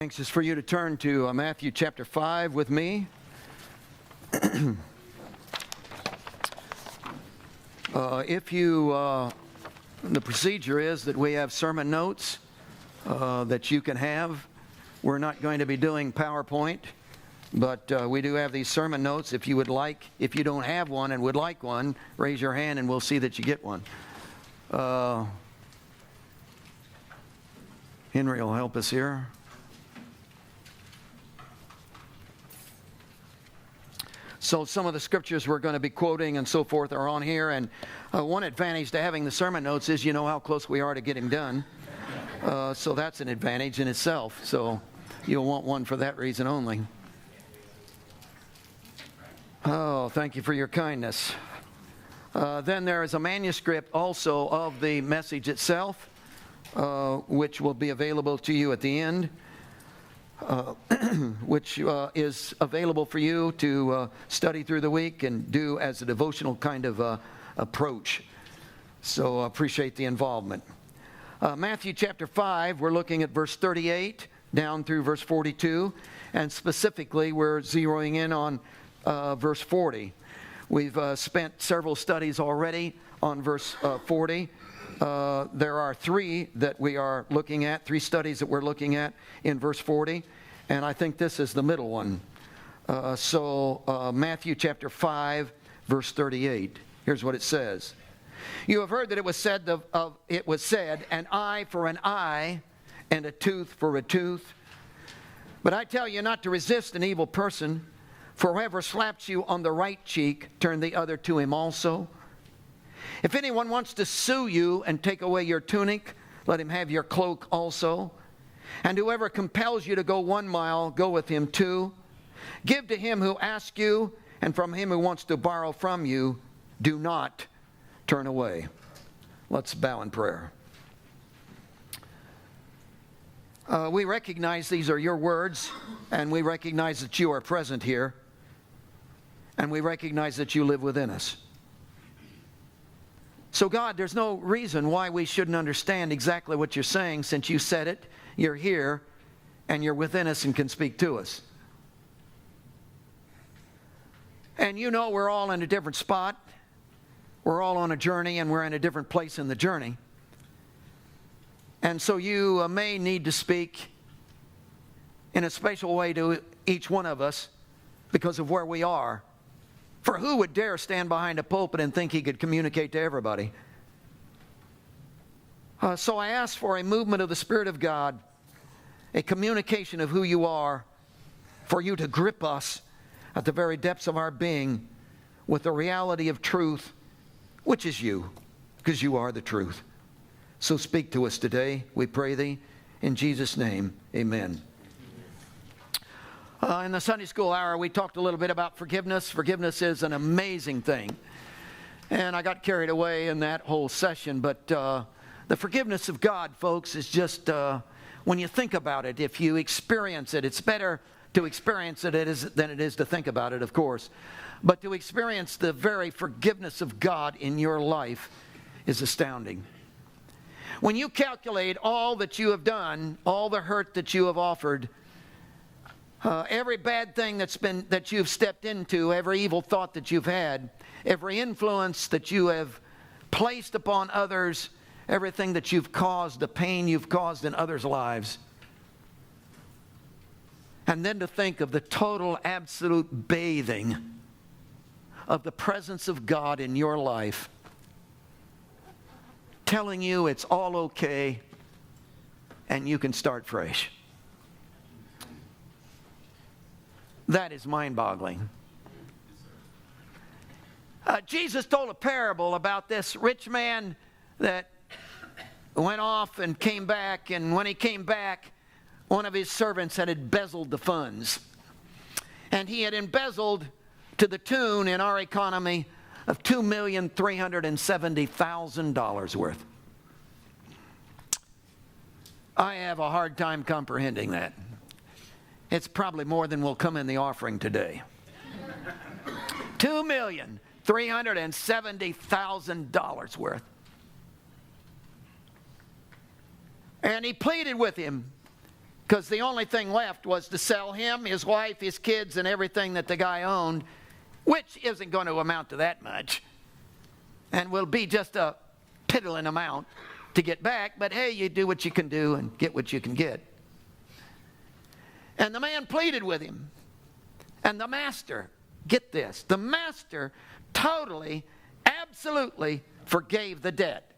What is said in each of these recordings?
Anxious for you to turn to Matthew chapter 5 with me. The procedure is that we have sermon notes that you can have. We're not going to be doing PowerPoint, but we do have these sermon notes. If you don't have one and would like one, raise your hand and we'll see that you get one. Henry will help us here. So some of the scriptures we're going to be quoting and so forth are on here. And one advantage to having the sermon notes is you know how close we are to getting done. So that's an advantage in itself. So you'll want one for that reason only. Oh, thank you for your kindness. Then there is a manuscript also of the message itself, which will be available to you at the end. Which is available for you to study through the week and do as a devotional kind of approach. So appreciate the involvement. Matthew chapter 5, we're looking at verse 38 down through verse 42, and specifically we're zeroing in on verse 40. We've spent several studies already on verse 40. There are three studies that we're looking at in verse 40, and I think this is the middle one. Matthew chapter 5, verse 38. Here's what it says. You have heard that it was said, an eye for an eye, and a tooth for a tooth. But I tell you not to resist an evil person, for whoever slaps you on the right cheek, turn the other to him also. If anyone wants to sue you and take away your tunic, let him have your cloak also. And whoever compels you to go 1 mile, go with him 2. Give to him who asks you, and from him who wants to borrow from you, do not turn away. Let's bow in prayer. We recognize these are your words, and we recognize that you are present here, and we recognize that you live within us. So God, there's no reason why we shouldn't understand exactly what you're saying, since you said it, you're here, and you're within us and can speak to us. And you know we're all in a different spot. We're all on a journey, and we're in a different place in the journey. And so you may need to speak in a special way to each one of us because of where we are. For who would dare stand behind a pulpit and think he could communicate to everybody? So I ask for a movement of the Spirit of God, a communication of who you are, for you to grip us at the very depths of our being with the reality of truth, which is you, because you are the truth. So speak to us today, we pray thee, in Jesus' name, amen. In the Sunday school hour, we talked a little bit about forgiveness. Forgiveness is an amazing thing. And I got carried away in that whole session. But the forgiveness of God, folks, is just, when you think about it, if you experience it, it's better to experience it than it is to think about it, of course. But to experience the very forgiveness of God in your life is astounding. When you calculate all that you have done, all the hurt that you have offered, every bad thing that you've stepped into, every evil thought that you've had, every influence that you have placed upon others, everything that you've caused, the pain you've caused in others' lives. And then to think of the total, absolute bathing of the presence of God in your life, telling you it's all okay and you can start fresh. That is mind-boggling. Jesus told a parable about this rich man that went off and came back, and when he came back, one of his servants had embezzled the funds. And he had embezzled to the tune, in our economy, of $2,370,000 worth. I have a hard time comprehending that. It's probably more than will come in the offering today. $2,370,000 worth. And he pleaded with him, Because the only thing left was to sell him, his wife, his kids, and everything that the guy owned, which isn't going to amount to that much, and will be just a piddling amount to get back. But hey, you do what you can do and get what you can get. And the man pleaded with him. And the master, get this, the master totally, absolutely forgave the debt.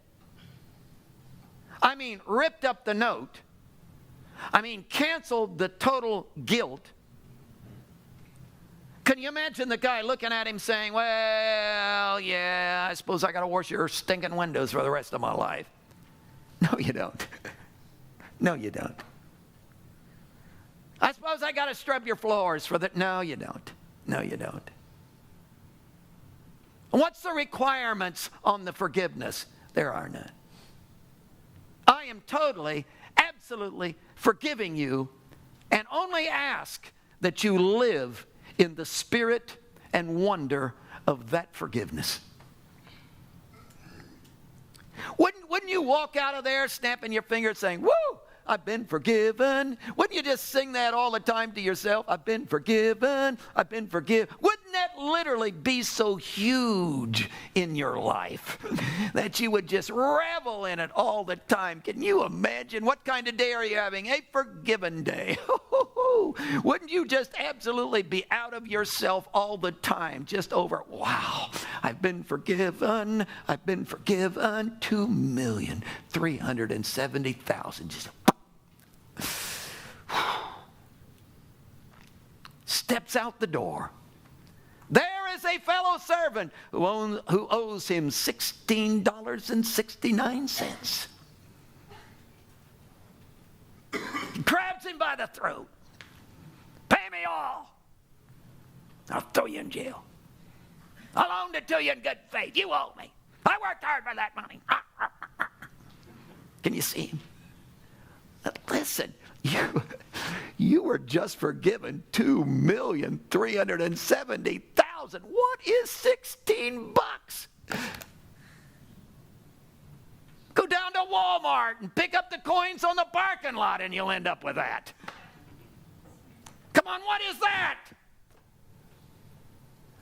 I mean, ripped up the note. I mean, canceled the total guilt. Can you imagine the guy looking at him saying, well, yeah, I suppose I got to wash your stinking windows for the rest of my life. No, you don't. No, you don't. I suppose I got to scrub your floors for the... No, you don't. No, you don't. What's the requirements on the forgiveness? There are none. I am totally, absolutely forgiving you, and only ask that you live in the spirit and wonder of that forgiveness. Wouldn't you walk out of there snapping your fingers saying, woo, I've been forgiven? Wouldn't you just sing that all the time to yourself? I've been forgiven, I've been forgiven. Wouldn't that literally be so huge in your life that you would just revel in it all the time? Can you imagine? What kind of day are you having? A forgiven day. Wouldn't you just absolutely be out of yourself all the time, just over, wow, I've been forgiven, I've been forgiven, 2,370,000. Just steps out the door. There is a fellow servant who owes him $16.69. Grabs him by the throat. Pay me all. I'll throw you in jail. I'll loan it to you in good faith. You owe me. I worked hard for that money. Can you see him? Listen, you were just forgiven $2,370,000. What is $16? Go down to Walmart and pick up the coins on the parking lot and you'll end up with that. Come on, what is that?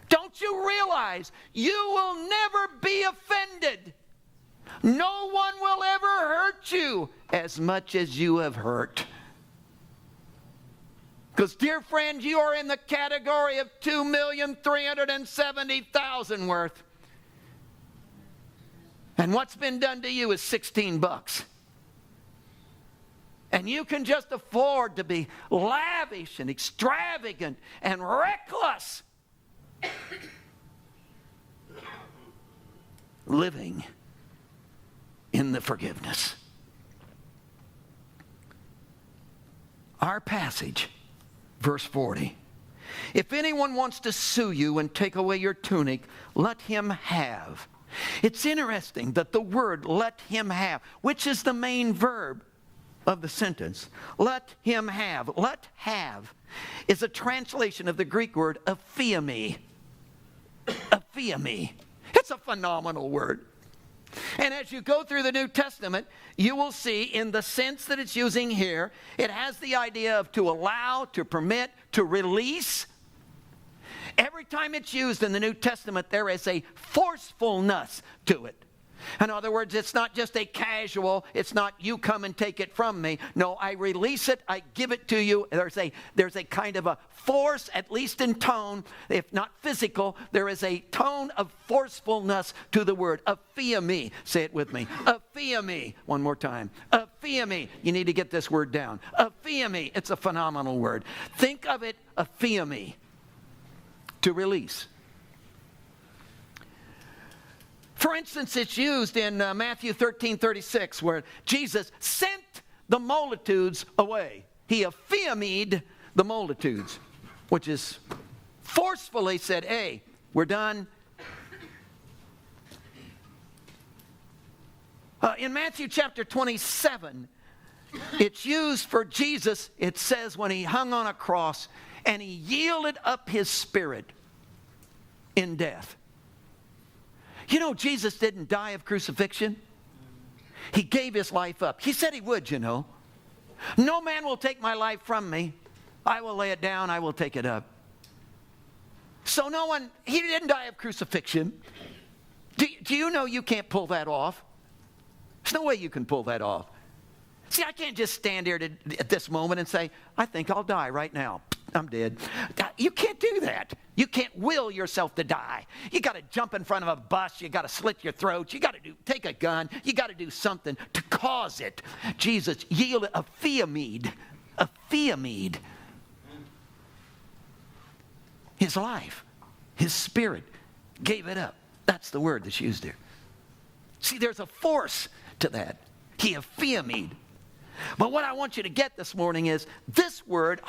Don't you realize you will never be offended? No one will ever hurt you as much as you have hurt. Because, dear friend, you are in the category of 2,370,000 worth. And what's been done to you is $16. And you can just afford to be lavish and extravagant and reckless. Living in the forgiveness. Our passage, verse 40. If anyone wants to sue you and take away your tunic, let him have. It's interesting that the word let him have, which is the main verb of the sentence, let him have. Let have is a translation of the Greek word aphiemi. Aphiemi. It's a phenomenal word. And as you go through the New Testament, you will see in the sense that it's using here, it has the idea of to allow, to permit, to release. Every time it's used in the New Testament, there is a forcefulness to it. In other words, it's not just a casual, it's not you come and take it from me. No, I release it, I give it to you. There's a kind of a force, at least in tone, if not physical, there is a tone of forcefulness to the word. Aphiemi. Say it with me. Aphiemi. One more time. Aphiemi. You need to get this word down. Aphiemi. It's a phenomenal word. Think of it, aphiemi. To release. For instance, it's used in Matthew 13:36, where Jesus sent the multitudes away. He aphiemied the multitudes, which is forcefully said, hey, we're done. In Matthew chapter 27, it's used for Jesus, it says, when he hung on a cross and he yielded up his spirit in death. You know, Jesus didn't die of crucifixion. He gave his life up. He said he would, you know. No man will take my life from me. I will lay it down, I will take it up. So he didn't die of crucifixion. Do you know you can't pull that off? There's no way you can pull that off. See, I can't just stand here at this moment and say, I think I'll die right now. I'm dead. You can't do that. You can't will yourself to die. You got to jump in front of a bus. You got to slit your throat. You got to take a gun. You got to do something to cause it. Jesus yielded a theomede. His life, his spirit, gave it up. That's the word that's used here. See, there's a force to that. He theomede. But what I want you to get this morning is this word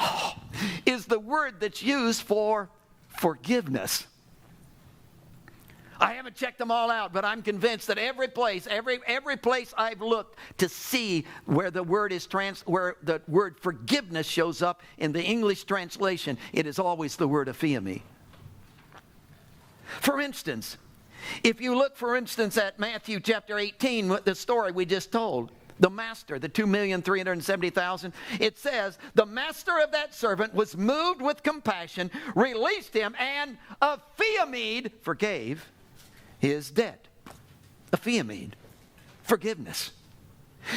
is the word that's used for forgiveness. I haven't checked them all out, but I'm convinced that every place I've looked to see where the word forgiveness shows up in the English translation, it is always the word aphiemi. For instance, if you look, for instance, at Matthew chapter 18, the story we just told, the master, the 2,370,000, it says, the master of that servant was moved with compassion, released him, and aphiemi forgave his debt. Aphiemi, forgiveness.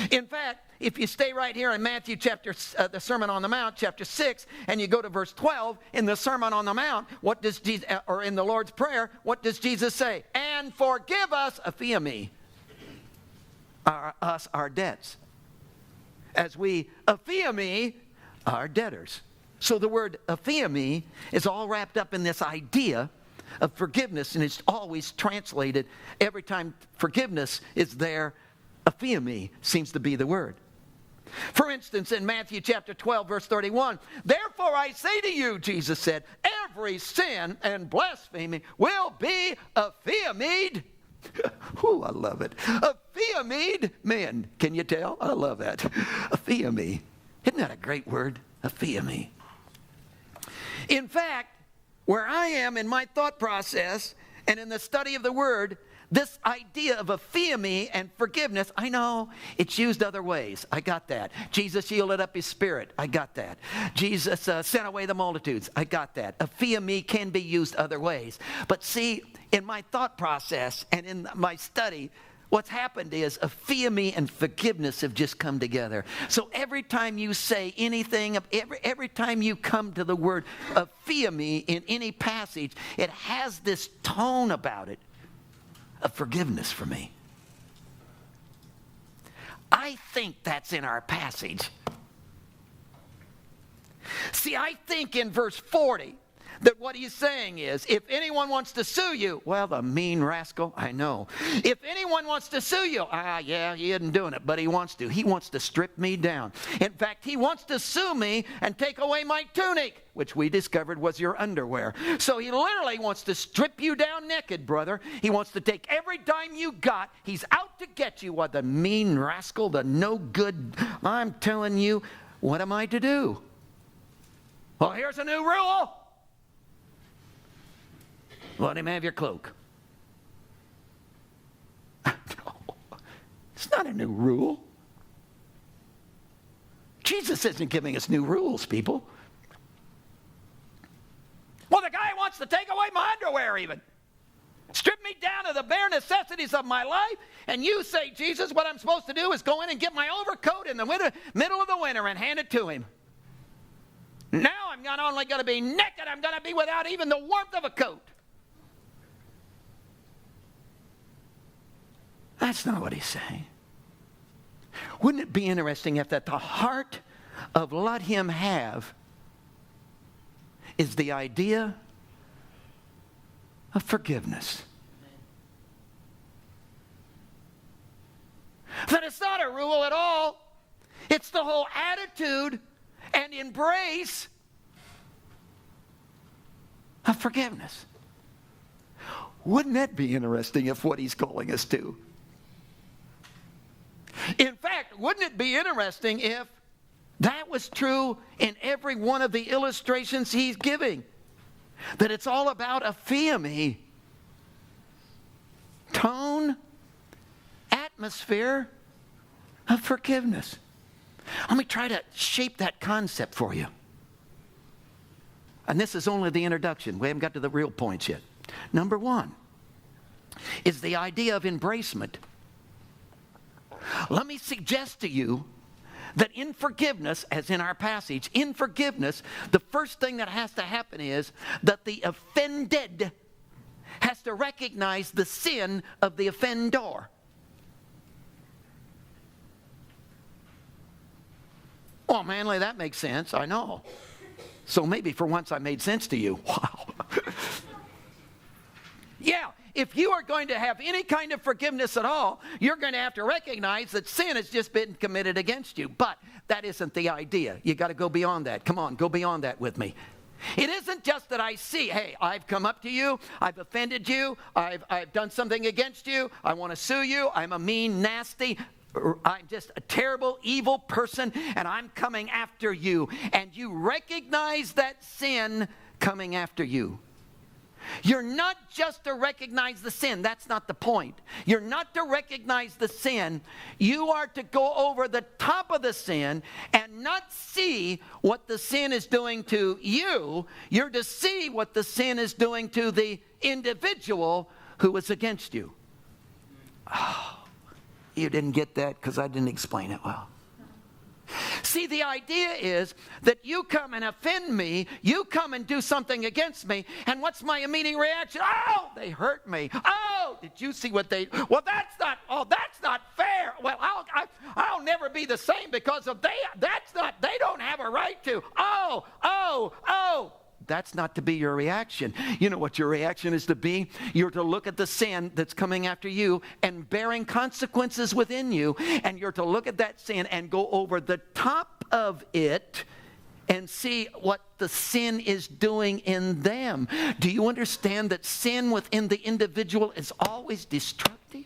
In fact, if you stay right here in Matthew the Sermon on the Mount, chapter 6, and you go to verse 12, in the Sermon on the Mount, what does Jesus, or in the Lord's Prayer, what does Jesus say? And forgive us, aphiemi, our debts, as we aphiemi our debtors. So the word aphiemi is all wrapped up in this idea of forgiveness, and it's always translated every time forgiveness is there. Aphiemi seems to be the word. For instance, in Matthew chapter 12, verse 31, therefore I say to you, Jesus said, every sin and blasphemy will be aphiemied. Ooh, I love it. Aphiemied. Man, can you tell? I love that. Aphiemi. Isn't that a great word? Aphiemi. In fact, where I am in my thought process and in the study of the word, this idea of aphiemi and forgiveness, I know it's used other ways. I got that. Jesus yielded up his spirit. I got that. Jesus sent away the multitudes. I got that. Aphiemi can be used other ways. But see, in my thought process and in my study, what's happened is aphiemi and forgiveness have just come together. So every time you say anything, every time you come to the word aphiemi in any passage, it has this tone about it of forgiveness for me. I think that's in our passage. See, I think in verse 40 that what he's saying is, if anyone wants to sue you, well, the mean rascal, I know. If anyone wants to sue you, yeah, he isn't doing it, but he wants to. He wants to strip me down. In fact, he wants to sue me and take away my tunic, which we discovered was your underwear. So he literally wants to strip you down naked, brother. He wants to take every dime you got. He's out to get you. What, the mean rascal, the no good. I'm telling you, what am I to do? Well, here's a new rule. Let him have your cloak. No, it's not a new rule. Jesus isn't giving us new rules, people. Well, the guy wants to take away my underwear even. Strip me down to the bare necessities of my life. And you say, Jesus, what I'm supposed to do is go in and get my overcoat in the middle of the winter and hand it to him. Now I'm not only going to be naked, I'm going to be without even the warmth of a coat. That's not what he's saying. Wouldn't it be interesting if at the heart of let him have is the idea of forgiveness? That it's not a rule at all. It's the whole attitude and embrace of forgiveness. Wouldn't that be interesting if what he's calling us to? In fact, wouldn't it be interesting if that was true in every one of the illustrations he's giving? That it's all about aphiemi, tone, atmosphere of forgiveness. Let me try to shape that concept for you. And this is only the introduction. We haven't got to the real points yet. Number one is the idea of embracement. Let me suggest to you that in forgiveness, as in our passage, in forgiveness, the first thing that has to happen is that the offended has to recognize the sin of the offender. Oh, Manley, that makes sense. I know. So maybe for once I made sense to you. Wow. Yeah, if you are going to have any kind of forgiveness at all, you're going to have to recognize that sin has just been committed against you. But that isn't the idea. You got to go beyond that. Come on, go beyond that with me. It isn't just that I see, hey, I've come up to you, I've offended you, I've done something against you, I want to sue you, I'm a mean, nasty, I'm just a terrible, evil person, and I'm coming after you. And you recognize that sin coming after you. You're not just to recognize the sin. That's not the point. You're not to recognize the sin. You are to go over the top of the sin and not see what the sin is doing to you. You're to see what the sin is doing to the individual who is against you. Oh, you didn't get that because I didn't explain it well. See, the idea is that you come and offend me, you come and do something against me, and what's my immediate reaction? Oh, they hurt me. Oh, did you see what they, well, that's not fair. Well, I'll never be the same because of they don't have a right to. Oh. That's not to be your reaction. You know what your reaction is to be? You're to look at the sin that's coming after you and bearing consequences within you, and you're to look at that sin and go over the top of it and see what the sin is doing in them. Do you understand that sin within the individual is always destructive?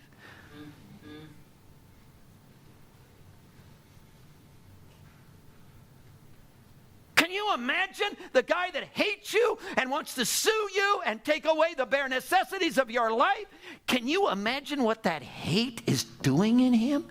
Can you imagine the guy that hates you and wants to sue you and take away the bare necessities of your life? Can you imagine what that hate is doing in him?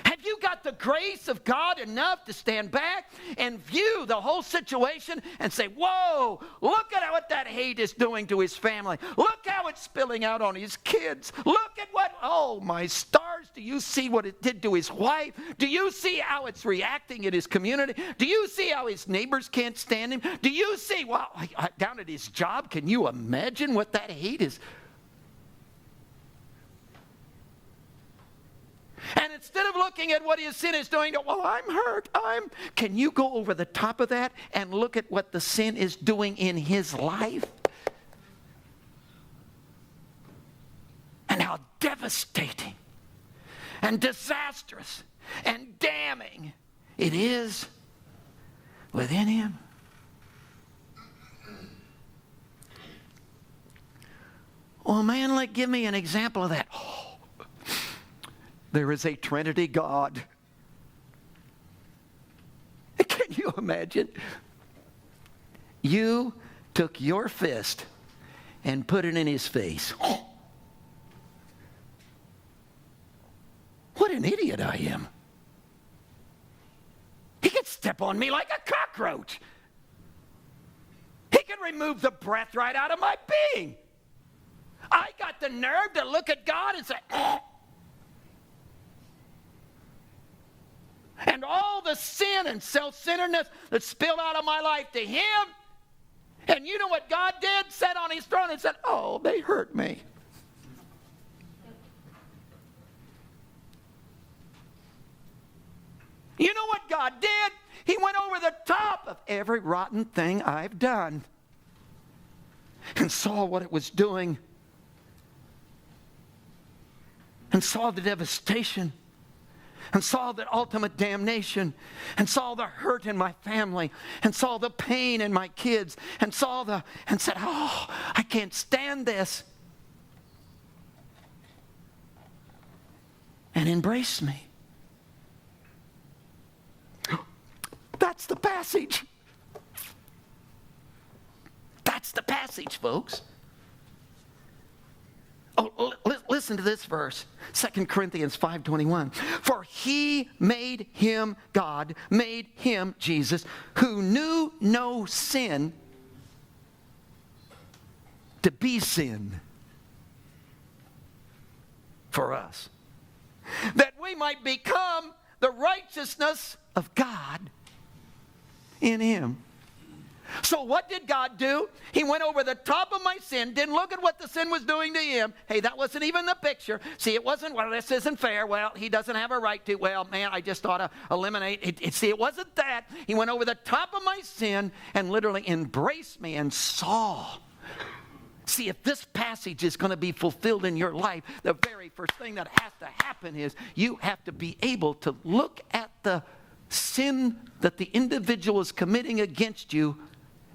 Have you got the grace of God enough to stand back and view the whole situation and say, whoa, look at what that hate is doing to his family. Look how it's spilling out on his kids. Look at what, oh my stars, do you see what it did to his wife? Do you see how it's reacting in his community? Do you see how his neighbors can't stand him? Do you see, well, down at his job, can you imagine what that hate is? And instead of looking at what his sin is doing, well, I'm hurt. Can you go over the top of that and look at what the sin is doing in his life? And how devastating and disastrous and damning it is within him. Well, Manley, give me an example of that. There is a Trinity God. Can you imagine? You took your fist and put it in his face. What an idiot I am. He could step on me like a cockroach. He could remove the breath right out of my being. I got the nerve to look at God and say, and all the sin and self-centeredness that spilled out of my life to him. And you know what God did? Sat on his throne and said, oh, they hurt me. You know what God did? He went over the top of every rotten thing I've done and saw what it was doing and saw the devastation and saw the ultimate damnation, and saw the hurt in my family, and saw the pain in my kids, and said, oh, I can't stand this. And embraced me. That's the passage. That's the passage, folks. Oh, listen to this verse, 2 Corinthians 5:21. For he made him, God, made him, Jesus, who knew no sin, to be sin for us, that we might become the righteousness of God in him. So what did God do? He went over the top of my sin, didn't look at what the sin was doing to him. Hey, that wasn't even the picture. See, it wasn't, well, this isn't fair. Well, he doesn't have a right to. Well, man, I just ought to eliminate it. See, it wasn't that. He went over the top of my sin and literally embraced me and saw. See, if this passage is going to be fulfilled in your life, the very first thing that has to happen is you have to be able to look at the sin that the individual is committing against you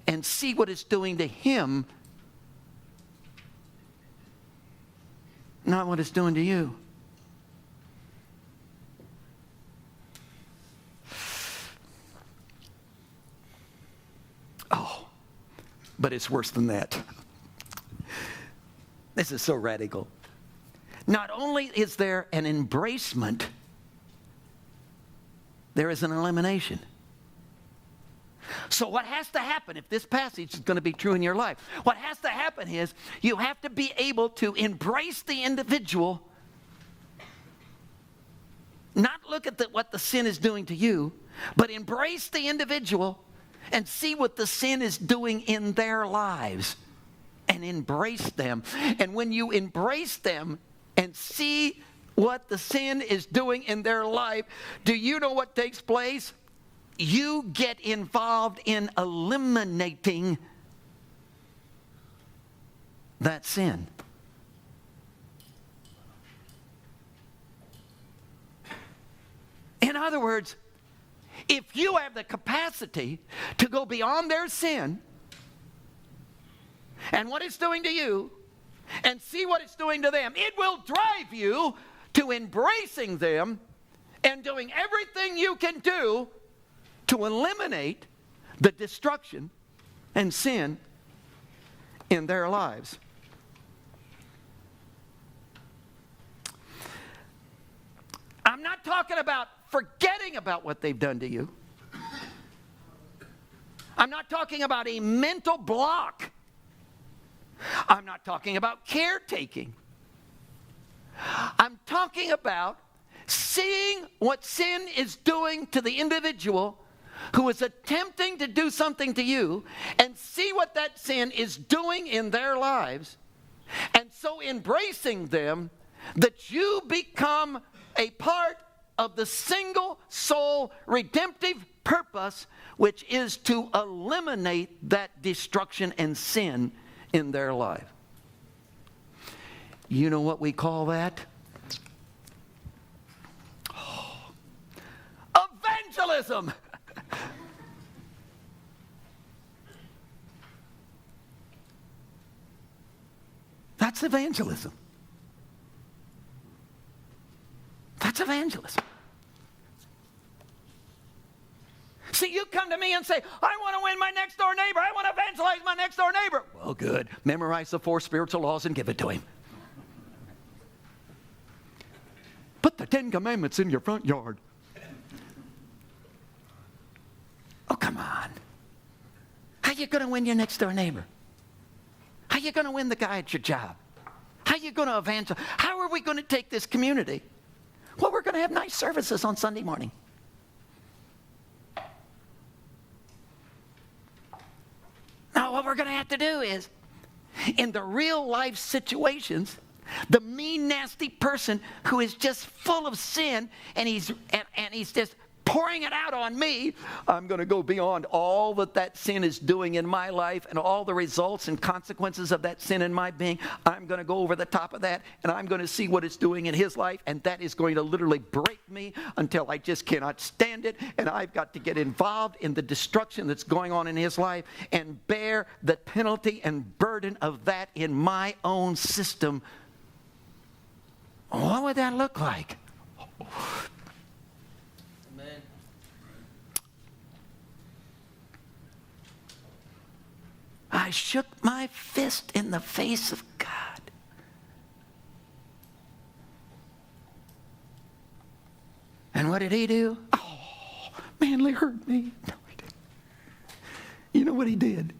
and see what it's doing to him, not what it's doing to you. Oh, but it's worse than that. This is so radical. Not only is there an embracement, there is an elimination. So what has to happen if this passage is going to be true in your life? What has to happen is you have to be able to embrace the individual, not look at what the sin is doing to you, but embrace the individual and see what the sin is doing in their lives and embrace them. And when you embrace them and see what the sin is doing in their life, do you know what takes place? You get involved in eliminating that sin. In other words, if you have the capacity to go beyond their sin and what it's doing to you and see what it's doing to them, it will drive you to embracing them and doing everything you can do to eliminate the destruction and sin in their lives. I'm not talking about forgetting about what they've done to you. I'm not talking about a mental block. I'm not talking about caretaking. I'm talking about seeing what sin is doing to the individual who is attempting to do something to you, and see what that sin is doing in their lives, and so embracing them that you become a part of the single soul redemptive purpose, which is to eliminate that destruction and sin in their life. You know what we call that? Oh, evangelism. That's evangelism. That's evangelism. See, you come to me and say, I want to win my next door neighbor. I want to evangelize my next door neighbor. Well, good. Memorize the 4 spiritual laws and give it to him. Put the 10 commandments in your front yard. Oh, come on. How are you going to win your next door neighbor? How are you going to win the guy at your job? How are you going to evangelize? How are we going to take this community? Well, we're going to have nice services on Sunday morning. Now, what we're going to have to do is, in the real life situations, the mean, nasty person who is just full of sin and he's just pouring it out on me, I'm going to go beyond all that sin is doing in my life and all the results and consequences of that sin in my being. I'm going to go over the top of that, and I'm going to see what it's doing in his life, and that is going to literally break me until I just cannot stand it, and I've got to get involved in the destruction that's going on in his life and bear the penalty and burden of that in my own system. What would that look like? I shook my fist in the face of God. what did he do? Oh, Manley hurt me. No, he didn't. You know what he did?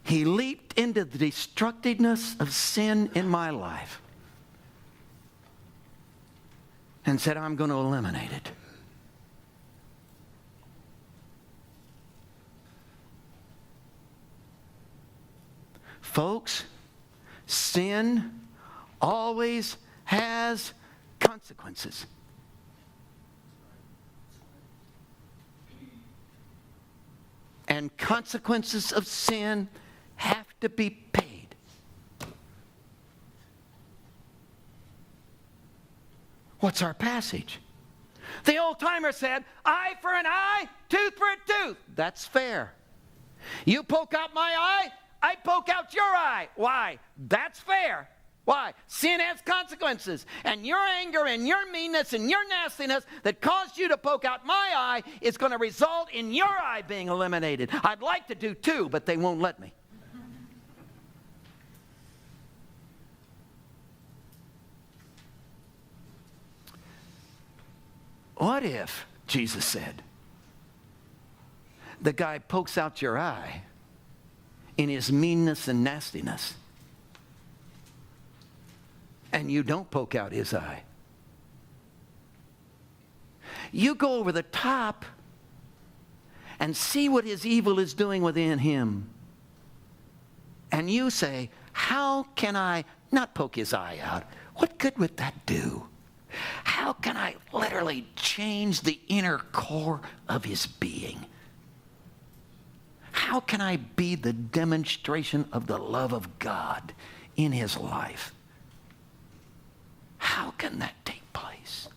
He leaped into the destructiveness of sin in my life and said, I'm going to eliminate it. Folks, sin always has consequences. And consequences of sin have to be paid. What's our passage? The old timer said, eye for an eye, tooth for a tooth. That's fair. You poke out my eye, I poke out your eye. Why? That's fair. Why? Sin has consequences. And your anger and your meanness and your nastiness that caused you to poke out my eye is going to result in your eye being eliminated. I'd like to do two, but they won't let me. What if, Jesus said, the guy pokes out your eye in his meanness and nastiness, and you don't poke out his eye? You go over the top and see what his evil is doing within him. And you say, how can I not poke his eye out? What good would that do? How can I literally change the inner core of his being? How can I be the demonstration of the love of God in his life? How can that take place?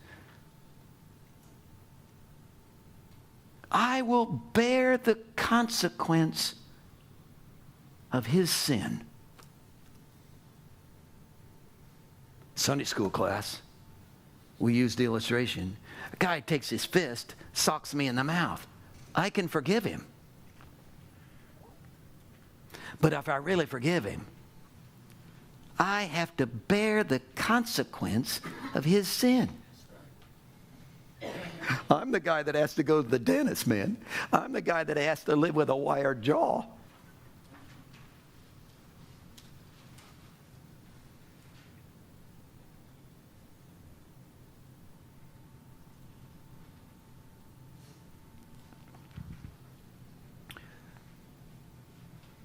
I will bear the consequence of his sin. Sunday school class, we used the illustration. A guy takes his fist, socks me in the mouth. I can forgive him. But if I really forgive him, I have to bear the consequence of his sin. I'm the guy that has to go to the dentist, man. I'm the guy that has to live with a wired jaw.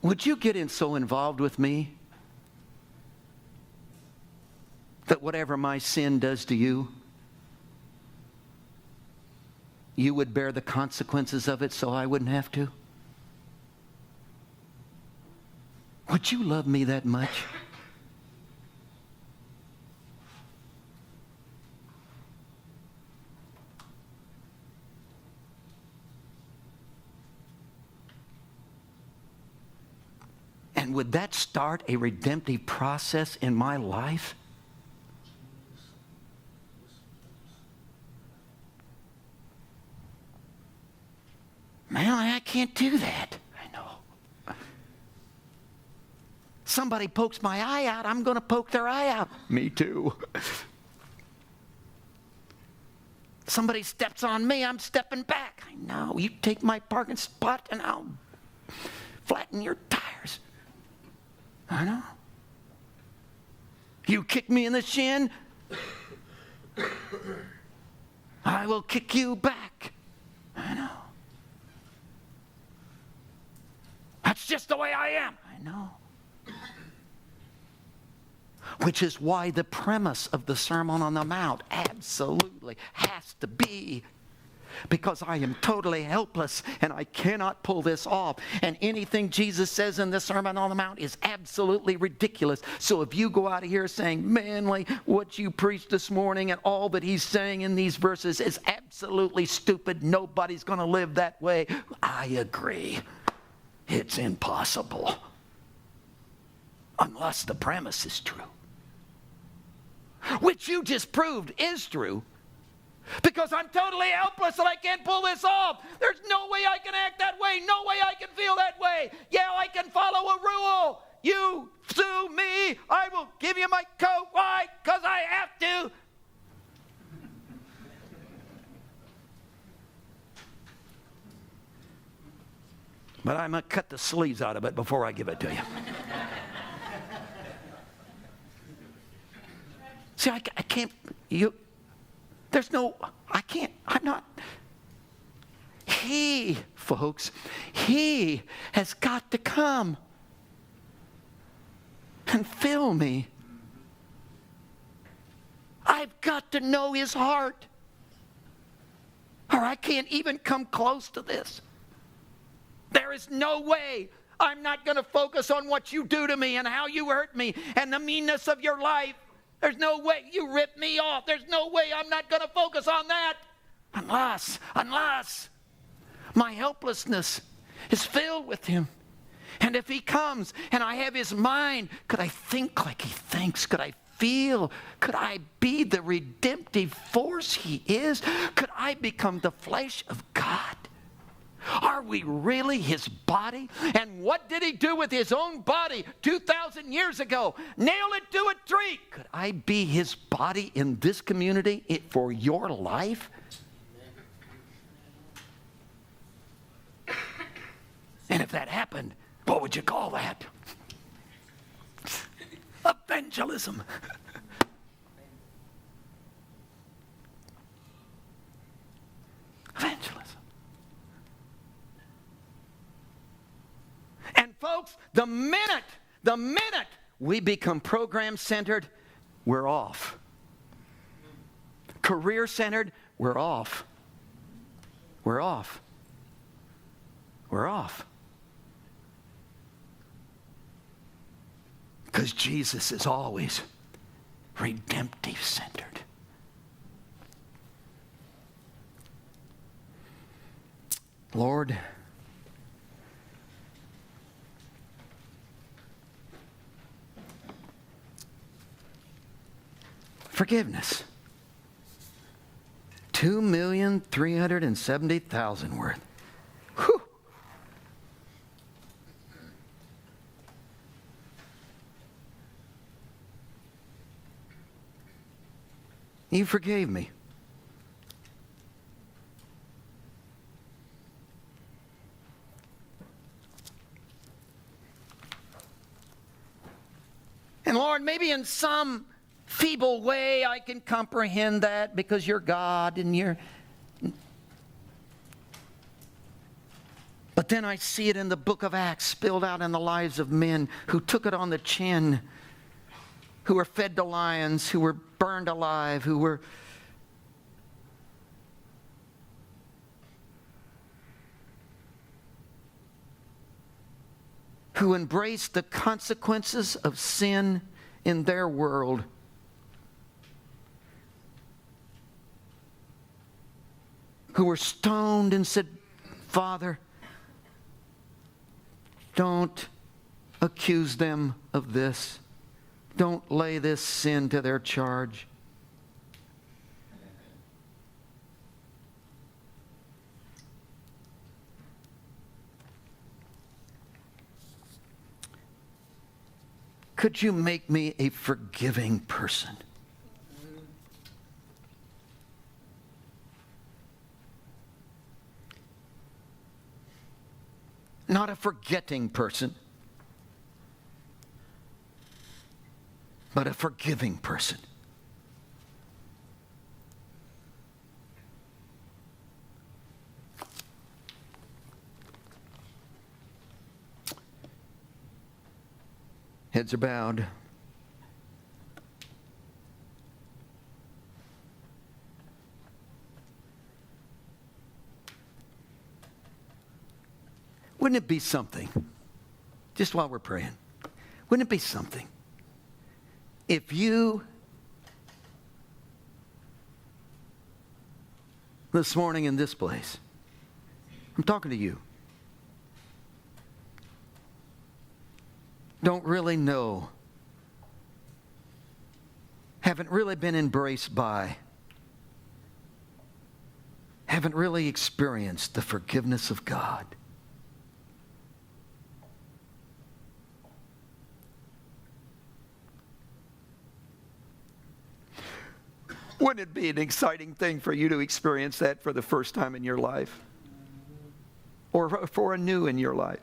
Would you get so involved with me that whatever my sin does to you, you would bear the consequences of it so I wouldn't have to? Would you love me that much? And would that start a redemptive process in my life? Man, I can't do that. I know. Somebody pokes my eye out, I'm going to poke their eye out. Me too. Somebody steps on me, I'm stepping back. I know. You take my parking spot and I'll flatten your tires. I know. You kick me in the shin, I will kick you back. I know. That's just the way I am. I know. Which is why the premise of the Sermon on the Mount absolutely has to be, because I am totally helpless and I cannot pull this off. And anything Jesus says in the Sermon on the Mount is absolutely ridiculous. So if you go out of here saying, Manley, what you preached this morning and all that he's saying in these verses is absolutely stupid, nobody's going to live that way, I agree. It's impossible. Unless the premise is true. Which you just proved is true. Because I'm totally helpless and I can't pull this off. There's no way I can act that way. No way I can feel that way. Yeah, I can follow a rule. You sue me, I will give you my coat. Why? Because I have to. But I'm going to cut the sleeves out of it before I give it to you. See, I can't, I'm not. He, folks, He has got to come and fill me. I've got to know His heart, or I can't even come close to this. There is no way I'm not going to focus on what you do to me and how you hurt me and the meanness of your life. There's no way you rip me off. There's no way I'm not going to focus on that unless my helplessness is filled with Him. And if He comes and I have His mind, could I think like He thinks? Could I feel? Could I be the redemptive force He is? Could I become the flesh of God? Are we really His body? And what did He do with His own body 2,000 years ago? Nail it to a tree. Could I be His body in this community for your life? And if that happened, what would you call that? Evangelism. Evangelism. And folks, the minute we become program-centered, we're off. Career-centered, we're off. We're off. We're off. Because Jesus is always redemptive-centered. Lord, forgiveness. 2,370,000 worth. Whew. You forgave me. And Lord, maybe in some feeble way I can comprehend that because you're God and you're... But then I see it in the book of Acts spilled out in the lives of men who took it on the chin, who were fed to lions, who were burned alive, who embraced the consequences of sin in their world. Who were stoned and said, Father, don't accuse them of this. Don't lay this sin to their charge. Could you make me a forgiving person? Not a forgetting person, but a forgiving person. Heads are bowed. Wouldn't it be something, just while we're praying, wouldn't it be something if you, this morning in this place, I'm talking to you, don't really know, haven't really been embraced by, haven't really experienced the forgiveness of God. Wouldn't it be an exciting thing for you to experience that for the first time in your life? or for a new in your life?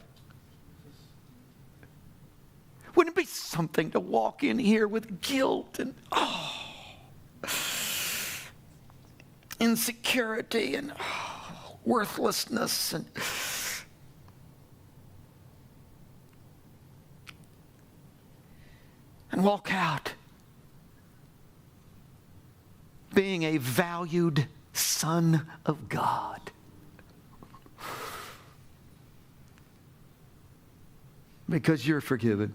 Wouldn't it be something to walk in here with guilt and insecurity and worthlessness and walk out being a valued son of God? Because you're forgiven.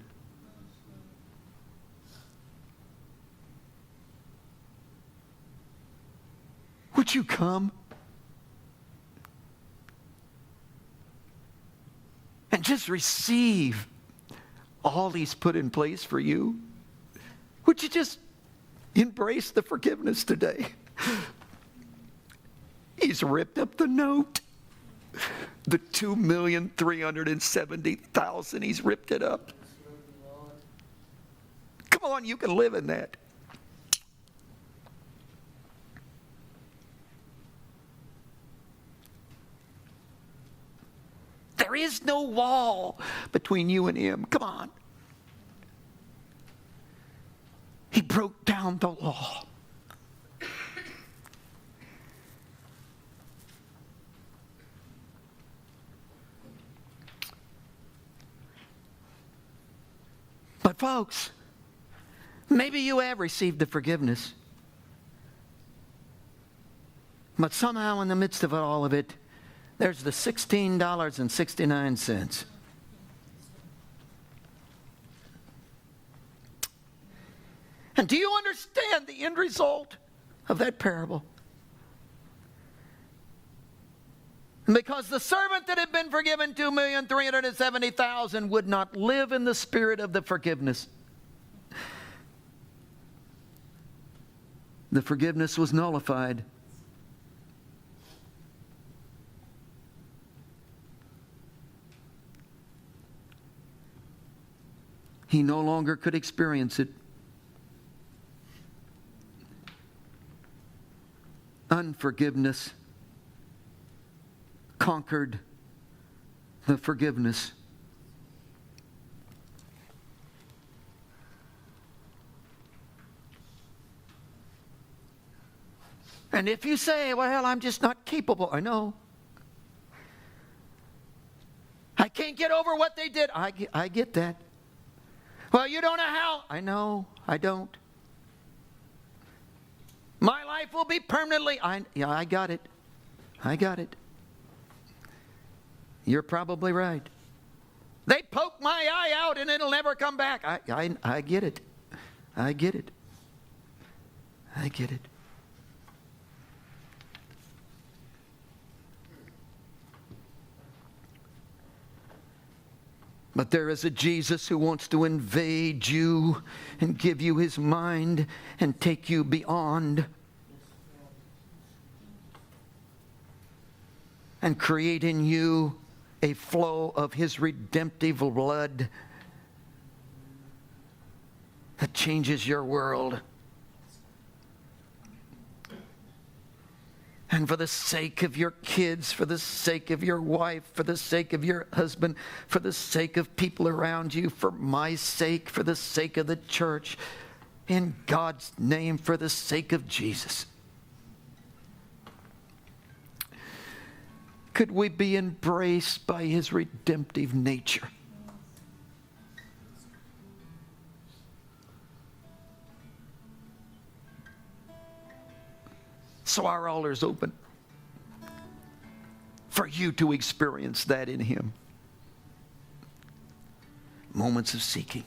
Would you come and just receive all He's put in place for you? Would you just embrace the forgiveness today? He's ripped up the note. The 2,370,000, He's ripped it up. Come on, you can live in that. There is no wall between you and Him. Come on. He broke down the law. But folks, maybe you have received the forgiveness. But somehow in the midst of all of it, there's the $16.69. And do you understand the end result of that parable? Because the servant that had been forgiven 2,370,000 would not live in the spirit of the forgiveness. The forgiveness was nullified. He no longer could experience it. Unforgiveness conquered the forgiveness. And if you say, well, I'm just not capable, I know. I can't get over what they did. I get that. Well, you don't know how. I know, I don't. My life will be permanently. I got it. I got it. You're probably right. They poke my eye out and it'll never come back. I get it. I get it. I get it. But there is a Jesus who wants to invade you and give you His mind and take you beyond and create in you a flow of His redemptive blood that changes your world. And for the sake of your kids, for the sake of your wife, for the sake of your husband, for the sake of people around you, for my sake, for the sake of the church, in God's name, for the sake of Jesus. Could we be embraced by His redemptive nature? So our altar is open for you to experience that in Him. Moments of seeking.